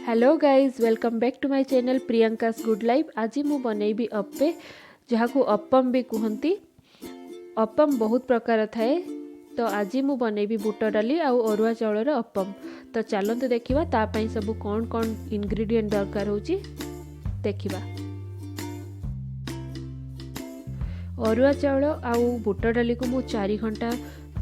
Hello guys welcome back to my channel Priyanka's good life. आज मु बनैबी अप्पे जहाँ को अप्पम भी कहती। अप्पम बहुत प्रकार थाए तो आज मु बनैबी बुट डाली आउ अरुआ चाउलर अप्पम। तो चलते देखा तापाई सब कौन कौन इंग्रेडिएंट दरकार होची देखिबा। अरुआ चाउल आउ बुट डाली को मु 4 घंटा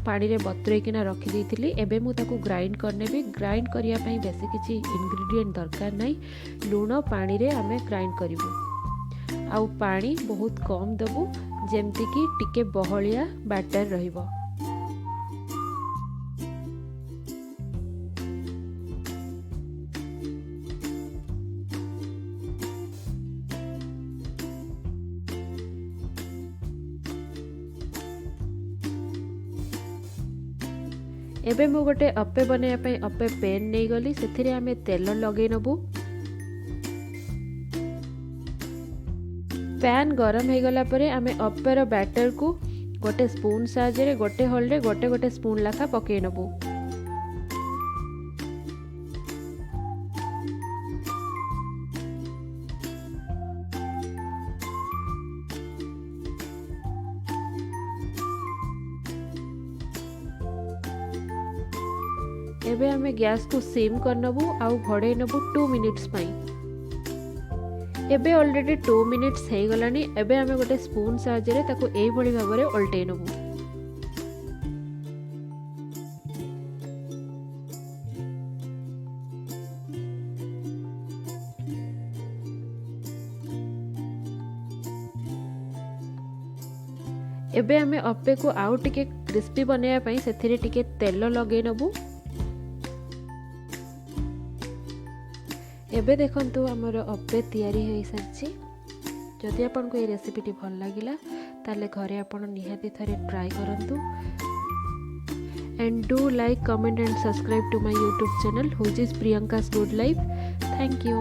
पानी रे बतुरेकिना रखी देइथिली। एबे मु ताकू ग्राइंड करनेबी। ग्राइंड करिया पई बेसी किछि इंग्रेडिएंट दरकार नाही। लूण पानी रे आमे ग्राइंड करिवु आउ पानी बहुत कम दबु जेमति कि टिके बहलिया बैटर रहिबो। एबे मु गोटे अप्पे बनैया पई अप्पे पेन नहीं गली से आमे तेल लगे नबु। पैन गरम हो गला परे आमे अप्पेर बैटर को गोटे स्पून साहाय्य गोटे हल्ले गोटे गोटे स्पून लाखा पके नबु। एबे आमे गैस को सिम कर नबु आउ घोड़े नबु 2 मिनिट्स पई। एबे ऑलरेडी 2 मिनिट्स हो गलानी। एबे आमे गोटे स्पून साहाय्य ताको एई भली भाबरे उल्टै नबु। एबे आमे अप्पे को आउ टिके क्रिस्पी बनैया पई सेथिरे टिके तेल लगे नबु। एबे देखंतु हमर अप्पे तैयारी हो सारछि। जदि आपन को ये रेसिपीटी भल लागिला ताले घरे आपन निहाती थरे ट्राई करंतु। And do like comment and subscribe to my YouTube channel which is Priyanka's good life. Thank you.